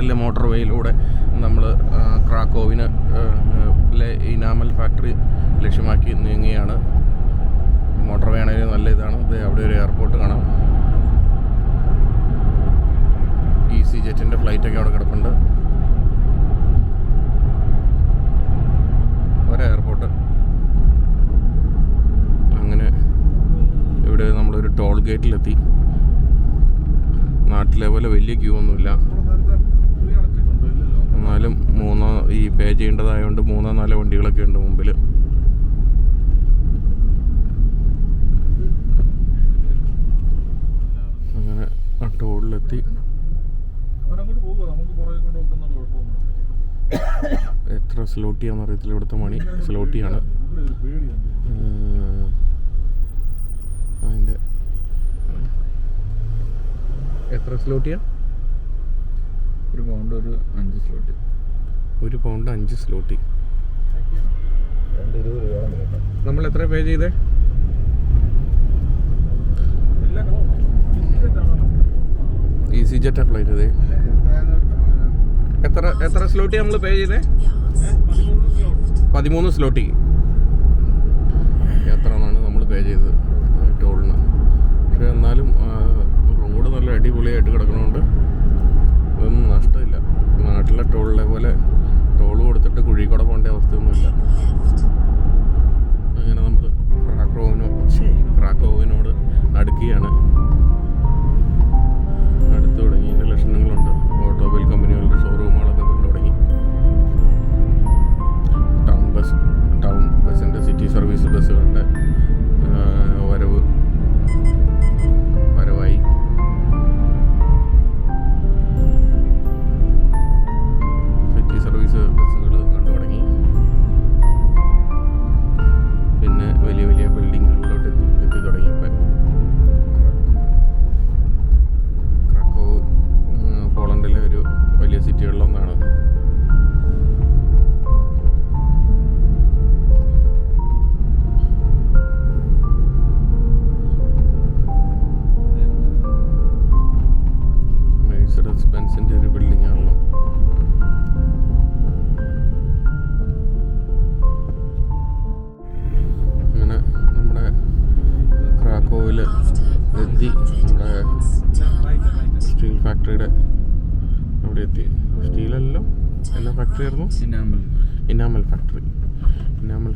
പോളണ്ടിലെ motor വേയിലൂടെ നമ്മൾ ക്രാക്കോവിന് enamel factory ലക്ഷ്യമാക്കി നീങ്ങുകയാണ്. മോട്ടോർ വേ ആണെങ്കിൽ നല്ല ഇതാണ്. അവിടെ ഒരു എയർപോർട്ട് കാണാം. ഈസി ജെറ്റിൻ്റെ ഫ്ലൈറ്റൊക്കെ അവിടെ കിടപ്പുണ്ട്. ഒരു എയർപോർട്ട്. അങ്ങനെ ഇവിടെ നമ്മളൊരു ടോൾ ഗേറ്റിലെത്തി. നാട്ടിലെ പോലെ വലിയ ക്യൂ ഒന്നുമില്ല, എന്നാലും ഈ പേ ചെയ്യേണ്ടതായതുകൊണ്ട് 3-4 വണ്ടികളൊക്കെ ഉണ്ട് മുമ്പിൽ. അങ്ങനെ ആ ടോളിലെത്തി. എത്ര സ്ലോട്ടിയാണെന്ന് അറിയത്തില്ല. ഇവിടുത്തെ മണി സ്ലോട്ടിയാണ്. അതിൻ്റെ എത്ര സ്ലോട്ടിയാ? ഒരു പൗണ്ട് 5 സ്ലോട്ടി. 1 pound 5 zloty. നമ്മൾ എത്ര പേ ചെയ്തേ? ഈസി ജെറ്റാ ഫ്ലൈറ്റ്. അതെ, എത്ര സ്ലോട്ടി നമ്മൾ പേ ചെയ്തേ? 13 സ്ലോട്ടി. എത്ര എന്നാണ് നമ്മൾ പേ ചെയ്തത് ടോളിന്. പക്ഷെ എന്നാലും റോഡ് നല്ല അടിപൊളിയായിട്ട് കിടക്കണോണ്ട് ഇതൊന്നും നഷ്ടമില്ല. നാട്ടിലെ ടോളിലെ പോലെ ടോൾ കൊടുത്തിട്ട് കുഴിക്കൂടെ പോകേണ്ട അവസ്ഥയൊന്നുമില്ല. അങ്ങനെ നമ്മൾ ക്രാക്കോവിനോട് അടുക്കുകയാണ്. അടുത്ത് തുടങ്ങിയതിൻ്റെ ലക്ഷണങ്ങളുണ്ട്. ഓട്ടോമൊബൈൽ കമ്പനികളുടെ ഷോറൂമുകളൊക്കെ കൊണ്ടു തുടങ്ങി. ടൗൺ ബസ്സിൻ്റെ സിറ്റി സർവീസ് ബസ്സുകളുടെ വരവായി. സിറ്റി സർവീസ് ബസ്സുകൾ കണ്ടു തുടങ്ങി. പിന്നെ വലിയ വലിയ ബിൽഡിങ്ങുകളിലോട്ട് എത്തി തുടങ്ങിയപ്പോൾ ക്രാക്കോവ് പോളണ്ടിലെ ഒരു വലിയ സിറ്റികളിലൊന്നാണ്. ബെൻസിൻ്റെ ഒരു ബിൽഡിംഗ് ആണല്ലോ. അങ്ങനെ നമ്മുടെ ക്രാക്കോവിൽ എത്തി. നമ്മുടെ സ്റ്റീൽ ഫാക്ടറിയുടെ അവിടെ എത്തി. സ്റ്റീലല്ലോ, എന്നാ ഫാക്ടറി ആയിരുന്നു? ഇനാമൽ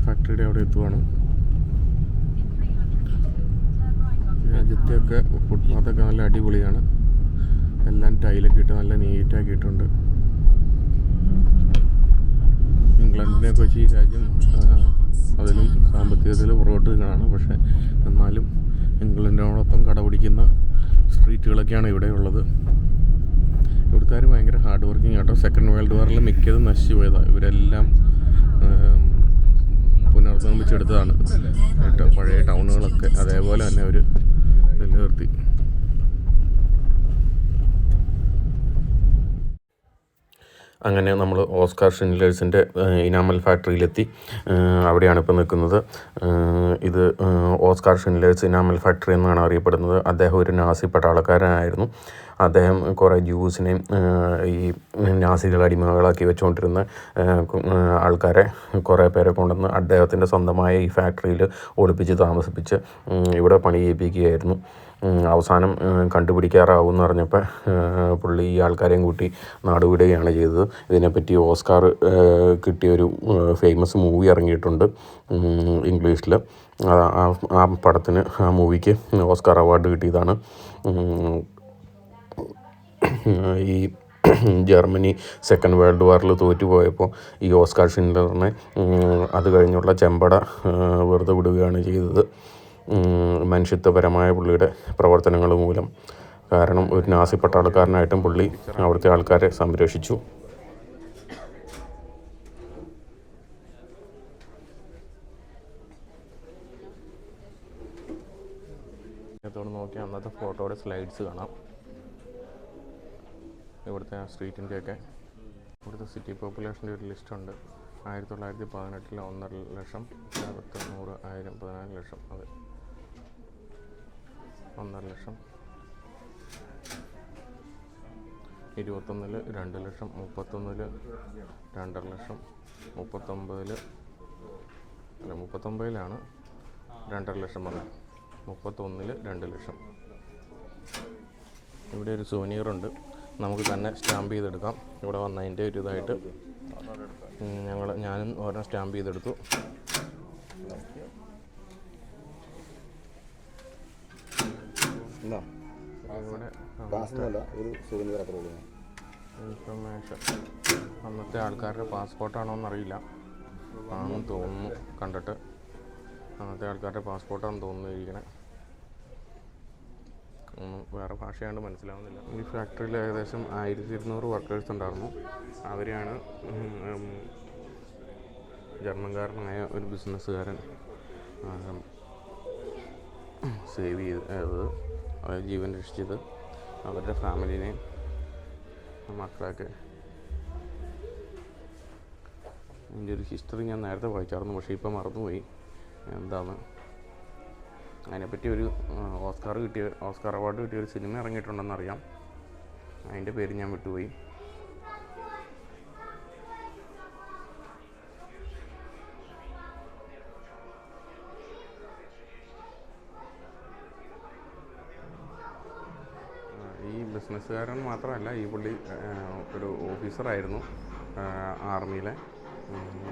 ഫാക്ടറിയുടെ അവിടെ എത്തുവാണ്. രാജ്യത്തെയൊക്കെ ഫുട്പാത്തൊക്കെ നല്ല അടിപൊളിയാണ്. എല്ലാം ടൈലൊക്കെ ഇട്ട് നല്ല നീറ്റാക്കിയിട്ടുണ്ട്. ഇംഗ്ലണ്ടിനെയൊക്കെ വെച്ച് ഈ രാജ്യം അതിലും സാമ്പത്തികത്തിൽ പുറകോട്ട് നിൽക്കുകയാണ്. പക്ഷേ എന്നാലും ഇംഗ്ലണ്ടിനോടൊപ്പം കടപിടിക്കുന്ന സ്ട്രീറ്റുകളൊക്കെയാണ് ഇവിടെ ഉള്ളത്. ഇവിടുത്തെ ഭയങ്കര ഹാർഡ് വർക്കിംഗ് ആട്ടോ. സെക്കൻഡ് വേൾഡ് വാറിൽ മിക്കതും നശിച്ചു പോയതാണ്. ഇവരെല്ലാം പുനർനിർമ്മിച്ചെടുത്തതാണ് കേട്ടോ. പഴയ ടൗണുകളൊക്കെ അതേപോലെ തന്നെ അവർ നിലനിർത്തി. അങ്ങനെ നമ്മൾ ഓസ്കാർ ഷിൻഡ്ലേഴ്സിൻ്റെ ഇനാമൽ ഫാക്ടറിയിലെത്തി. അവിടെയാണ് ഇപ്പോൾ നിൽക്കുന്നത്. ഇത് ഓസ്കാർ ഷിൻഡ്ലേഴ്സ് ഇനാമൽ ഫാക്ടറി എന്നാണ് അറിയപ്പെടുന്നത്. അദ്ദേഹം ഒരു നാസി പട്ടാളക്കാരനായിരുന്നു. അദ്ദേഹം കുറേ ജ്യൂസിനെയും ഈ നാസികൾ അടിമകളാക്കി വെച്ചുകൊണ്ടിരുന്ന ആൾക്കാരെ കുറേ പേരെ കൊണ്ടുവന്ന് അദ്ദേഹത്തിൻ്റെ സ്വന്തമായ ഈ ഫാക്ടറിയിൽ ഒളിപ്പിച്ച് താമസിപ്പിച്ച് ഇവിടെ പണി ചെയ്യിപ്പിക്കുകയായിരുന്നു. അവസാനം കണ്ടുപിടിക്കാറാവുമെന്ന് പറഞ്ഞപ്പോൾ പുള്ളി ഈ ആൾക്കാരെയും കൂട്ടി നാടുവിടുകയാണ് ചെയ്തത്. ഇതിനെപ്പറ്റി ഓസ്കാർ കിട്ടിയൊരു ഫേമസ് മൂവി ഇറങ്ങിയിട്ടുണ്ട് ഇംഗ്ലീഷിൽ. ആ പടത്തിന്, ആ മൂവിക്ക് ഓസ്കാർ അവാർഡ് കിട്ടിയതാണ്. ഈ ജർമ്മനി സെക്കൻഡ് വേൾഡ് വാറിൽ തോറ്റുപോയപ്പോൾ ഈ ഓസ്കാർ ഷിൻഡ്ലറിനെ അത് കഴിഞ്ഞുള്ള ചെമ്പട വെറുതെ വിടുകയാണ് ചെയ്തത്. മനുഷ്യത്വപരമായ പുള്ളിയുടെ പ്രവർത്തനങ്ങൾ മൂലം. കാരണം ഒരു നാസി പട്ടാളക്കാരനായിട്ടും പുള്ളി അവിടുത്തെ ആൾക്കാരെ സംരക്ഷിച്ചു. നോക്കി അന്നത്തെ ഫോട്ടോയുടെ സ്ലൈഡ്സ് കാണാം. ഇവിടുത്തെ ആ സ്ട്രീറ്റിൻ്റെയൊക്കെ ഇവിടുത്തെ സിറ്റി പോപ്പുലേഷൻ്റെ ഒരു ലിസ്റ്റുണ്ട്. 1918 1.5 ലക്ഷം, 10, 100, 1000, 14 ലക്ഷം. അതെ, 1.5 ലക്ഷം. 21 2 ലക്ഷം, 31 2.5 ലക്ഷം, 39 അല്ല 39 2.5 ലക്ഷം വന്നത്, 31 2 ലക്ഷം. ഇവിടെ ഒരു സുവനീറുണ്ട്, നമുക്ക് തന്നെ സ്റ്റാമ്പ് ചെയ്തെടുക്കാം. ഇവിടെ വന്നതിൻ്റെ ഒരു ഇതായിട്ട് ഞാനും ഓരോ സ്റ്റാമ്പ് ചെയ്തെടുത്തു. ഇവിടെ ഇൻഫർമേഷൻ അന്നത്തെ ആൾക്കാരുടെ പാസ്പോർട്ടാണോ എന്നറിയില്ല, ആണെന്ന് തോന്നുന്നു. കണ്ടിട്ട് അന്നത്തെ ആൾക്കാരുടെ പാസ്പോർട്ടാണെന്ന് തോന്നുന്നു ഇരിക്കണേ. വേറെ ഭാഷയാണ്ട് മനസ്സിലാവുന്നില്ല. ഈ ഫാക്ടറിയിൽ ഏകദേശം 1200 വർക്കേഴ്സ് ഉണ്ടായിരുന്നു. അവരെയാണ് ജർമ്മൻകാരനായ ഒരു ബിസിനസ്സുകാരൻ സേവ് ചെയ്തത്, അതായത് ജീവൻ രക്ഷിച്ചത്. അവരുടെ ഫാമിലിനെയും മക്കളൊക്കെ. ഇതിൻ്റെ ഒരു ഹിസ്റ്ററി ഞാൻ നേരത്തെ വായിച്ചായിരുന്നു, പക്ഷേ ഇപ്പം മറന്നുപോയി എന്താണ്. അതിനെപ്പറ്റി ഒരു ഓസ്കാർ അവാർഡ് കിട്ടിയ ഒരു സിനിമ ഇറങ്ങിയിട്ടുണ്ടെന്നറിയാം, അതിൻ്റെ പേര് ഞാൻ വിട്ടുപോയി. ഈ ബിസിനസ്സുകാരൻ മാത്രമല്ല, ഈ പുള്ളി ഒരു ഓഫീസറായിരുന്നു ആർമിയിലെ.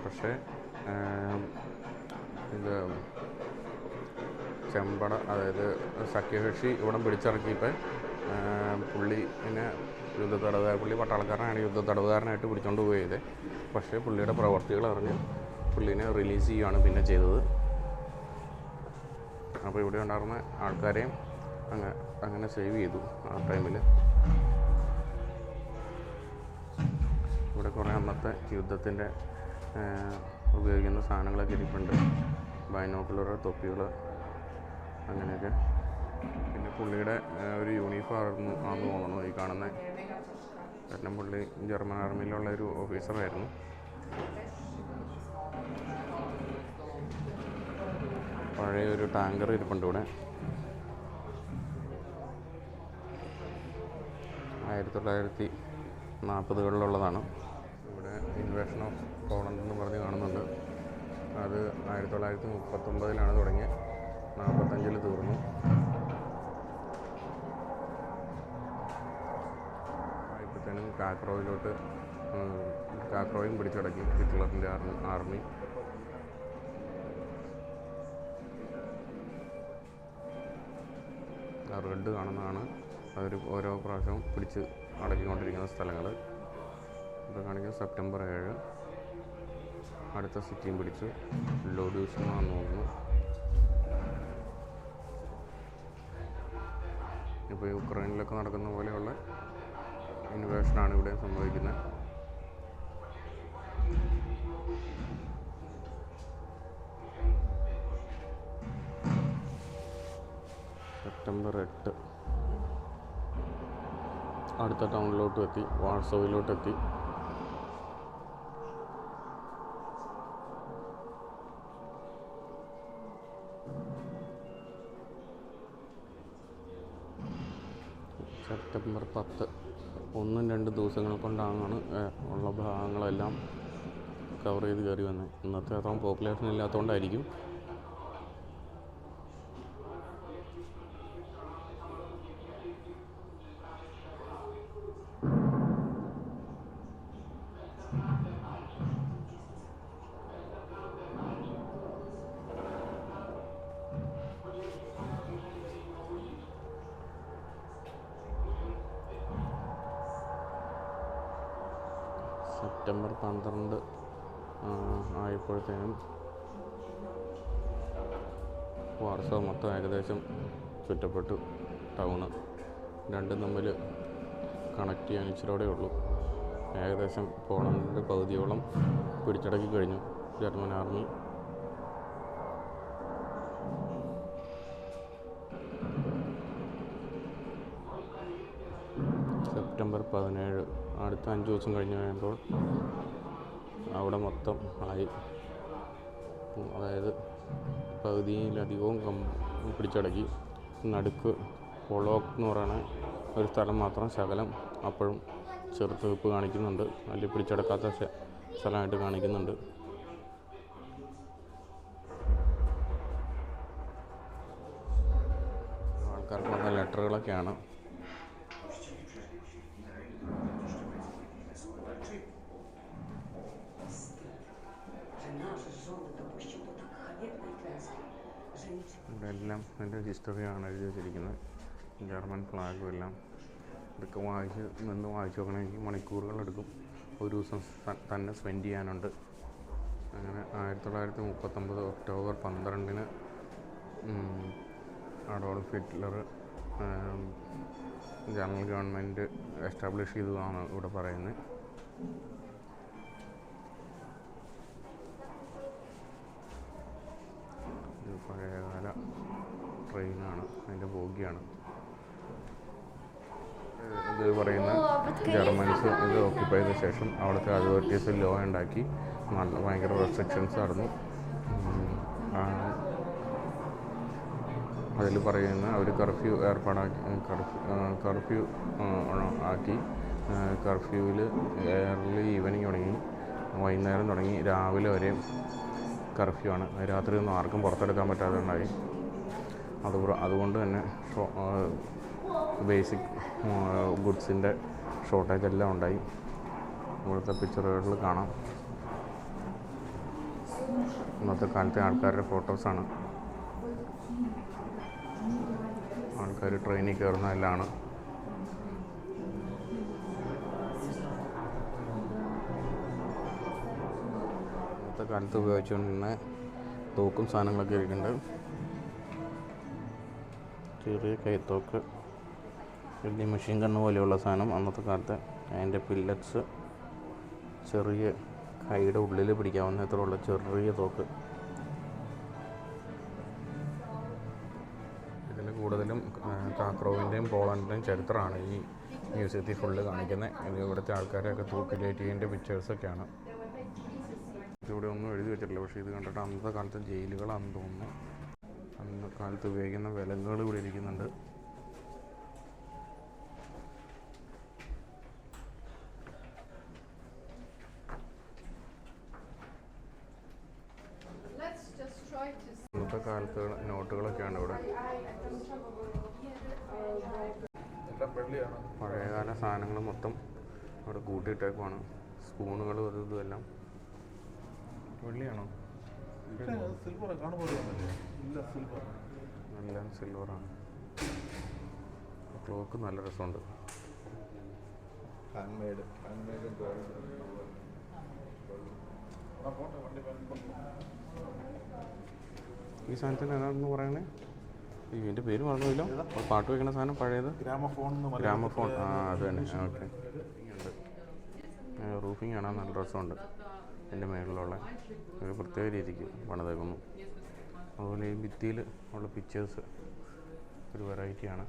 പക്ഷേ ഇത് ചെമ്പട, അതായത് സഖ്യകക്ഷി ഇവിടെ പിടിച്ചിറക്കിയപ്പോൾ പുള്ളി പട്ടാളക്കാരനാണ്, യുദ്ധത്തടവുകാരനായിട്ട് പിടിച്ചുകൊണ്ട് പോയത്. പക്ഷേ പുള്ളിയുടെ പ്രവർത്തികൾ അറിഞ്ഞ് പുള്ളിനെ റിലീസ് ചെയ്യുകയാണ് പിന്നെ ചെയ്തത്. അപ്പോൾ ഇവിടെ ഉണ്ടായിരുന്ന ആൾക്കാരെയും അങ്ങനെ സേവ് ചെയ്തു ആ ടൈമിൽ. ഇവിടെ കുറേ അന്നത്തെ യുദ്ധത്തിൻ്റെ ഉപയോഗിക്കുന്ന സാധനങ്ങളൊക്കെ ഇരിപ്പുണ്ട്, ബൈനോക്കുലർ, തൊപ്പികൾ, അങ്ങനെയൊക്കെ. പിന്നെ പുള്ളിയുടെ ഒരു യൂണിഫോം ആണെന്ന് തോന്നുന്നു ഈ കാണുന്നത്. കാരണം പുള്ളി ജർമ്മൻ ആർമിയിലുള്ള ഒരു ഓഫീസറായിരുന്നു. പഴയ ഒരു ടാങ്കർ ഇരിപ്പുണ്ട് ഇവിടെ. 1940-കളിലുള്ളതാണ്. ഇവിടെ ഇൻവേഷൻ ഓഫ് പോളണ്ട് എന്ന് പറഞ്ഞ് കാണുന്നുണ്ട്. അത് 1939 തുടങ്ങിയത്, 1945 തീർന്നു. ഇപ്പോഴത്തേനും കാക്രോയും പിടിച്ചടക്കി ഹിറ്റ്ലറിൻ്റെ ആർമി. ആ റെഡ് കാണുന്നതാണ് അവർ ഓരോ പ്രാവശ്യവും പിടിച്ച് അടക്കിക്കൊണ്ടിരിക്കുന്ന സ്ഥലങ്ങൾ. ഇപ്പോൾ കാണിക്കുന്നത് സെപ്റ്റംബർ 7 അടുത്ത സിറ്റിയും പിടിച്ചു. ലോഡ്യൂഷനാണെന്ന് തോന്നുന്നു. ഇപ്പോൾ യുക്രൈനിലൊക്കെ നടക്കുന്ന പോലെയുള്ള ഇൻവേഷനാണ് ഇവിടെ സംഭവിക്കുന്നത്. സെപ്റ്റംബർ 8 അടുത്ത ടൗണിലോട്ടും എത്തി, വാർസോയിലോട്ടെത്തി. സെപ്റ്റംബർ 10 1-2 ദിവസങ്ങൾ കൊണ്ടാണ് ഉള്ള ഭാഗങ്ങളെല്ലാം കവർ ചെയ്ത് കയറി വന്നത്. ഇന്നത്തെ അത്രയും പോപ്പുലേഷൻ ഇല്ലാത്തതുകൊണ്ടായിരിക്കും. സെപ്റ്റംബർ 12 ആയപ്പോഴത്തേനും വാർസോ മൊത്തം ഏകദേശം ചുറ്റപ്പെട്ടു. ടൗണ് രണ്ടും തമ്മിൽ കണക്ട് ചെയ്യാൻ ഇച്ചിരിയോടെ ഉള്ളൂ. ഏകദേശം പോളണ്ടിൻ്റെ പകുതിയോളം പിടിച്ചടക്കി കഴിഞ്ഞു ജർമ്മൻ ആർമി. സെപ്റ്റംബർ 17 അടുത്ത 5 ദിവസം കഴിഞ്ഞ് കഴിയുമ്പോൾ അവിടെ മൊത്തം ആയി. അതായത് പകുതിയിലധികവും പിടിച്ചടക്കി. നടുക്ക് പൊളോക്ക് എന്ന് പറയുന്ന ഒരു സ്ഥലം മാത്രം ശകലം അപ്പോഴും ചെറുത്തുവെപ്പ് കാണിക്കുന്നുണ്ട്. അതിൽ പിടിച്ചടക്കാത്ത സ്ഥലമായിട്ട് കാണിക്കുന്നുണ്ട്. ആൾക്കാർക്ക് വന്ന ലെറ്ററുകളൊക്കെയാണ്. ഇവിടെ എല്ലാം അതിൻ്റെ ഹിസ്റ്ററിയാണ് എഴുതി വെച്ചിരിക്കുന്നത്. ജർമ്മൻ ഫ്ലാഗും എല്ലാം. ഇതൊക്കെ നിന്ന് വായിച്ച് നോക്കണമെങ്കിൽ മണിക്കൂറുകളെടുക്കും. ഒരു ദിവസം തന്നെ സ്പെൻഡ് ചെയ്യാനുണ്ട്. അങ്ങനെ 1939 October 12 Adolf Hitler German government establish ചെയ്തതാണ് ഇവിടെ പറയുന്നത്. ഇത് പഴയകാല ട്രെയിനാണ്, അതിൻ്റെ ബോഗിയാണ്. ഇത് പറയുന്ന ജർമ്മൻസ് ഇത് ഓക്യുപ്പൈ ചെയ്ത ശേഷം അവിടുത്തെ അതോറിറ്റീസ് ലോ ഉണ്ടാക്കി ഭയങ്കര റെസ്ട്രിക്ഷൻസ് നടന്നു. അതിൽ പറയുന്ന അവർ കർഫ്യൂ ആക്കി. കർഫ്യൂവിൽ ഏർലി ഈവനിങ് തുടങ്ങി, വൈകുന്നേരം തുടങ്ങി, രാവിലെ വരെയും കർഫ്യൂ ആണ്. രാത്രി ഒന്നും ആർക്കും പുറത്തെടുക്കാൻ പറ്റാതെ ഉണ്ടായി. അതുകൊണ്ട് തന്നെ ബേസിക് ഗുഡ്സിൻ്റെ ഷോർട്ടേജ് എല്ലാം ഉണ്ടായി. ഇവിടുത്തെ പിക്ചറുകളിൽ കാണാം. ഇന്നത്തെ കാലത്തെ ആൾക്കാരുടെ ഫോട്ടോസാണ്. ആൾക്കാർ ട്രെയിനിൽ കയറുന്ന എല്ലാമാണ്. ഇന്നത്തെ കാലത്ത് ഉപയോഗിച്ചുകൊണ്ടിരുന്ന തോക്കും സാധനങ്ങളൊക്കെ ഇരിക്കുന്നുണ്ട്. ചെറിയ കൈത്തോക്ക്, വലിയ മെഷീൻ ഗണ്ണ് പോലെയുള്ള സാധനം അന്നത്തെ കാലത്ത്. അതിൻ്റെ പില്ലറ്റ്സ്, ചെറിയ കൈയുടെ ഉള്ളിൽ പിടിക്കാവുന്ന അത്രയുള്ള ചെറിയ തോക്ക്. ഇതിൽ കൂടുതലും കാക്രോവിൻ്റെയും പോളണ്ടിൻ്റെയും ചരിത്രമാണ് ഈ മ്യൂസിയത്തിൽ ഫുള്ള് കാണിക്കുന്നത്. ഇവിടുത്തെ ആൾക്കാരെയൊക്കെ തൂക്കിലേറ്റിയതിൻ്റെ പിക്ചേഴ്സൊക്കെയാണ്. ഇവിടെ ഒന്നും എഴുതി വെച്ചിട്ടില്ല, പക്ഷേ ഇത് കണ്ടിട്ട് അന്നത്തെ കാലത്തെ ജയിലുകളാണെന്ന് തോന്നുന്നു. അന്നത്തെ കാലത്ത് ഉപയോഗിക്കുന്ന വിലങ്ങുകൾ ഇവിടെ ഇരിക്കുന്നുണ്ട്. ഇന്നത്തെ കാലത്ത് നോട്ടുകളൊക്കെയാണ് ഇവിടെ. പഴയകാല സാധനങ്ങൾ മൊത്തം അവിടെ കൂട്ടിയിട്ടേക്കുവാണ്. സ്പൂണുകളും അതും ഇതുമെല്ലാം. വെള്ളിയാണോ? എല്ലാം സിൽവറാണ്. ക്ലോക്ക് നല്ല രസമുണ്ട്. ഈ സാധനത്തിന് ഏതാണെന്ന് പറയണേ? ഇതിൻ്റെ പേര് മറന്നില്ല. പാട്ട് വയ്ക്കുന്ന സാധനം പഴയത് ഗ്രാമഫോൺ. അത് തന്നെ. ഓക്കെ. റൂഫിങ് കാണാൻ നല്ല രസമുണ്ട്. എൻ്റെ മേളിലുള്ള ഒരു പ്രത്യേക രീതിക്ക് പണിതേക്കുന്നു. അതുപോലെ ഈ ഭിത്തിയിൽ ഉള്ള പിക്ചേഴ്സ് ഒരു വെറൈറ്റിയാണ്.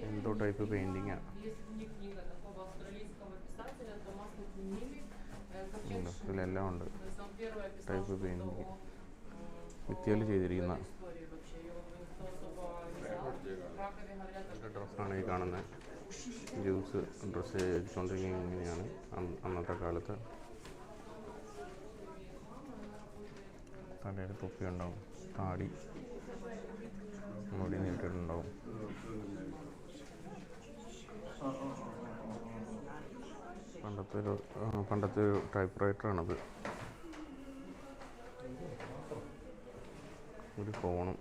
എന്തോ ടൈപ്പ് പെയിൻറ്റിങ്ങാണ്. ഇതിലെല്ലാം ഉണ്ട് ടൈപ്പ് പെയിൻറ്റിങ്. ഭിത്തിയിൽ ചെയ്തിരിക്കുന്ന ഡ്രസ്സാണ് ഈ കാണുന്നത്. ഡ്രസ്സ് ചെയ്തുകൊണ്ടിരിക്കുന്നത് ഇങ്ങനെയാണ് അന്നത്തെ കാലത്ത്. തലയിൽ തൊപ്പി ഉണ്ടാവും, താടി മുടി നീട്ടിയിട്ടുണ്ടാവും. പണ്ടത്തെ ഒരു ടൈപ്പ് റൈറ്ററാണത്. ഒരു ഫോണും.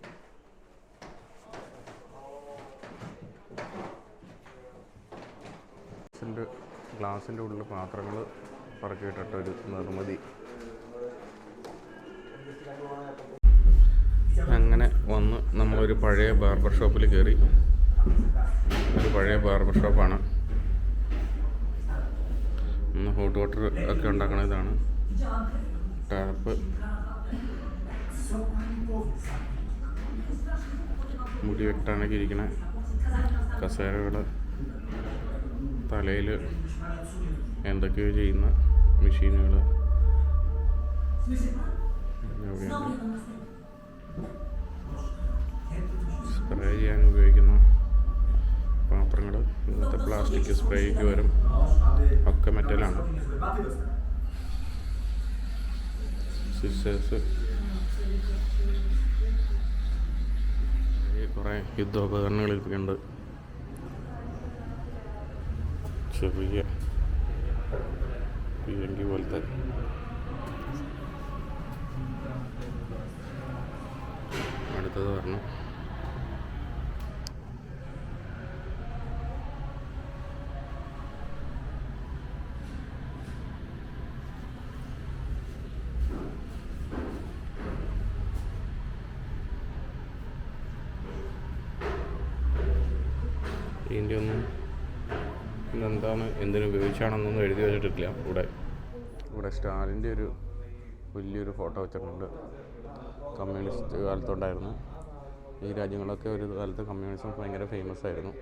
ഗ്ലാസിൻ്റെ ഉള്ളിൽ പാത്രങ്ങൾ പറക്കിയിട്ടൊരു നിർമ്മിതി. അങ്ങനെ വന്ന് നമ്മളൊരു പഴയ ബാർബർ ഷോപ്പിൽ കയറി. ഒരു പഴയ ബാർബർ ഷോപ്പാണ്. ഹോട്ട് വാട്ടർ ഒക്കെ ഉണ്ടാക്കണ ഇതാണ്. ടാപ്പ്, മുടി വെട്ടാനൊക്കെ ഇരിക്കണ കസേരകൾ, തലയിൽ എന്തൊക്കെയോ ചെയ്യുന്ന മെഷീനുകൾ. സ്പ്രേ ചെയ്യാൻ ഉപയോഗിക്കുന്ന പാത്രങ്ങൾ. ഇന്നത്തെ പ്ലാസ്റ്റിക് പ്ലാസ്റ്റിക് സ്പ്രേക്ക് വരും, ഒക്കെ മെറ്റലാണ്. സിസേഴ്സ്, കുറേ യുദ്ധോപകരണങ്ങളൊക്കെ ഉണ്ട്. ചെറിയ പീരങ്കി പോലത്തെ അടുത്തത് പറഞ്ഞു. ഇതിൻ്റെ ഒന്നും ഇതെന്താണ്, എന്തിനു ഉപയോഗിച്ചാണെന്നൊന്നും എഴുതി വെച്ചിട്ടില്ല. ഇവിടെ സ്റ്റാലിൻ്റെ ഒരു വലിയൊരു ഫോട്ടോ വെച്ചിട്ടുണ്ട്. കമ്മ്യൂണിസ്റ്റ് കാലത്തുണ്ടായിരുന്നു. ഈ രാജ്യങ്ങളൊക്കെ ഒരു കാലത്ത് കമ്മ്യൂണിസം ഭയങ്കര ഫേമസ് ആയിരുന്നു.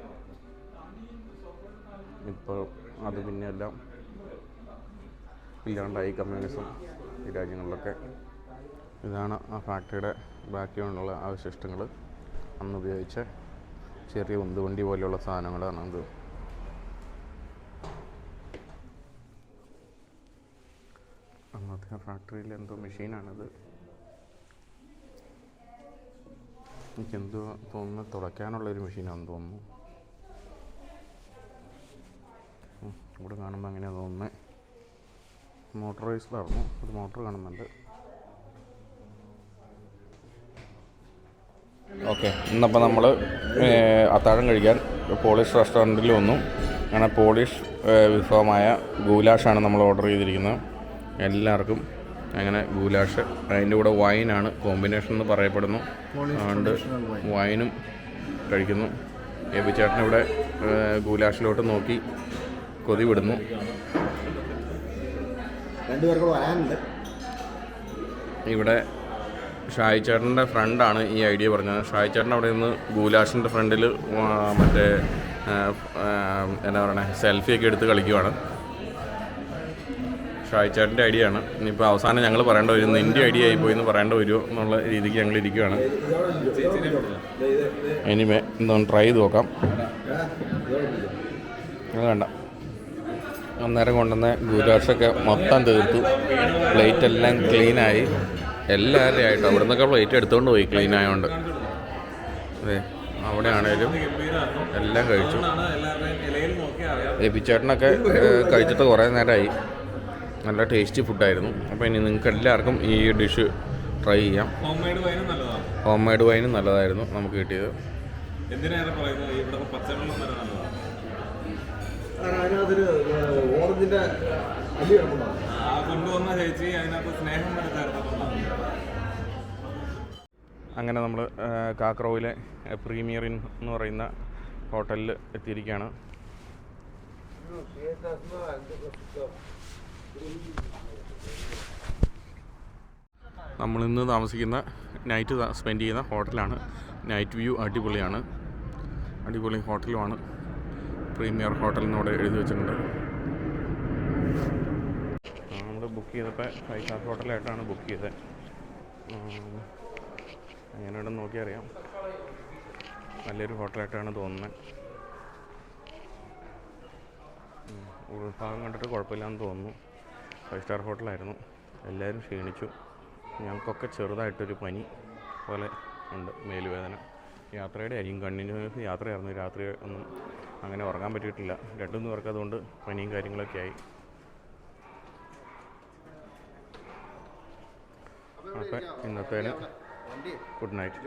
ഇപ്പോൾ അത് പിന്നെ എല്ലാം ഇല്ലാണ്ടായി കമ്മ്യൂണിസം ഈ രാജ്യങ്ങളിലൊക്കെ. ഇതാണ് ആ ഫാക്ടറിയുടെ ബാക്കിയുള്ള അവശിഷ്ടങ്ങൾ. അന്ന് ഉപയോഗിച്ച ചെറിയ ഉന്തുവണ്ടി പോലെയുള്ള സാധനങ്ങളാണ് അത്. അന്നത്തെ ഫാക്ടറിയിൽ എന്തോ മെഷീനാണിത്. എനിക്കെന്തോ തോന്നുന്നു തുടയ്ക്കാനുള്ളൊരു മെഷീനാണെന്ന് തോന്നുന്നു. ഇവിടെ കാണുമ്പോൾ അങ്ങനെയാണ് തോന്നുന്നത്. മോട്ടറൈസ്ഡായിരുന്നു. ഒരു മോട്ടർ കാണുന്നുണ്ട്. ഓക്കെ, ഇന്നപ്പോൾ നമ്മൾ അത്താഴം കഴിക്കാൻ പോളിഷ് റെസ്റ്റോറൻറ്റിൽ വന്നു. അങ്ങനെ പോളിഷ് വിഭവമായ ഗൂലാഷാണ് നമ്മൾ ഓർഡർ ചെയ്തിരിക്കുന്നത്. എല്ലാവർക്കും അങ്ങനെ ഗൂലാഷ്, അതിൻ്റെ കൂടെ വൈനാണ് കോമ്പിനേഷൻ എന്ന് പറയപ്പെടുന്നു. അതുകൊണ്ട് വൈനും കഴിക്കുന്നു. ചേട്ടനിവിടെ ഗൂലാഷിലോട്ട് നോക്കി കൊതി വിടുന്നു. ഇവിടെ ഷായി ചേട്ടൻ്റെ ഫ്രണ്ടാണ് ഈ ഐഡിയ പറഞ്ഞത്. ഷായി ചേട്ടൻ അവിടെ നിന്ന് ഗൂലാഷിൻ്റെ ഫ്രണ്ടിൽ മറ്റേ എന്നാ പറയണേ സെൽഫിയൊക്കെ എടുത്ത് കളിക്കുവാണ്. ഷായി ചേട്ടൻ്റെ ഐഡിയ ആണ്. ഇനിയിപ്പോൾ അവസാനം ഞങ്ങൾ പറയേണ്ട വരും, നിൻ്റെ ഐഡിയ ആയിപ്പോയി എന്ന് പറയേണ്ട വരുമോ എന്നുള്ള രീതിക്ക് ഞങ്ങൾ ഇരിക്കുകയാണ്. എനിവേ എന്താണ് ട്രൈ ചെയ്ത് നോക്കാം. അത് വേണ്ട, അന്നേരം കൊണ്ടുവന്ന ഗുലാഷൊക്കെ മൊത്തം തീർത്തു. പ്ലേറ്റ് എല്ലാം ക്ലീനായി. എല്ലാവരുടെയും ആയിട്ട് അവിടെ നിന്നൊക്കെ പ്ലേറ്റ് എടുത്തുകൊണ്ട് പോയി ക്ലീൻ ആയതുകൊണ്ട്. അതെ, അവിടെ ആണേലും എല്ലാം കഴിച്ചു. എപ്പിച്ചേട്ടനൊക്കെ കഴിച്ചിട്ട് കുറേ നേരമായി. നല്ല ടേസ്റ്റി ഫുഡായിരുന്നു. അപ്പോൾ ഇനി നിങ്ങൾക്ക് എല്ലാവർക്കും ഈ ഡിഷ് ട്രൈ ചെയ്യാം. ഹോം മെയ്ഡ് വൈനും നല്ലതായിരുന്നു നമുക്ക് കിട്ടിയത്. അങ്ങനെ നമ്മൾ കാക്രോവിലെ പ്രീമിയർ ഇൻ എന്ന് പറയുന്ന ഹോട്ടലിൽ എത്തിയിരിക്കുകയാണ്. നമ്മളിന്ന് താമസിക്കുന്ന നൈറ്റ് സ്പെൻഡ് ചെയ്യുന്ന ഹോട്ടലാണ്. നൈറ്റ് വ്യൂ അടിപൊളിയാണ്. അടിപൊളി ഹോട്ടലുമാണ്. പ്രീമിയർ ഹോട്ടൽ എന്നോട് എഴുതി വെച്ചിട്ടുണ്ട്. നമ്മൾ ബുക്ക് ചെയ്തപ്പോൾ 5 സ്റ്റാർ ഹോട്ടലായിട്ടാണ് ബുക്ക് ചെയ്തത്. എങ്ങനെയുണ്ടെന്ന് നോക്കി അറിയാം. നല്ലൊരു ഹോട്ടലായിട്ടാണ് തോന്നുന്നത്. ഉൾഭാഗം കണ്ടിട്ട് കുഴപ്പമില്ലാന്ന് തോന്നുന്നു. 5 സ്റ്റാർ ഹോട്ടലായിരുന്നു. എല്ലാവരും ക്ഷീണിച്ചു. ഞങ്ങൾക്കൊക്കെ ചെറുതായിട്ടൊരു പനി പോലെ ഉണ്ട്, മേലുവേദന. യാത്രയുടെ ആയിരിക്കും, കണ്ടിന്യൂസ് യാത്രയായിരുന്നു. രാത്രി ഒന്നും അങ്ങനെ ഉറങ്ങാൻ പറ്റിയിട്ടില്ല. 2-3 പേർക്ക് അതുകൊണ്ട് പനിയും കാര്യങ്ങളൊക്കെ ആയി. അപ്പം ഇന്നത്തേന് ഗുഡ് നൈറ്റ്.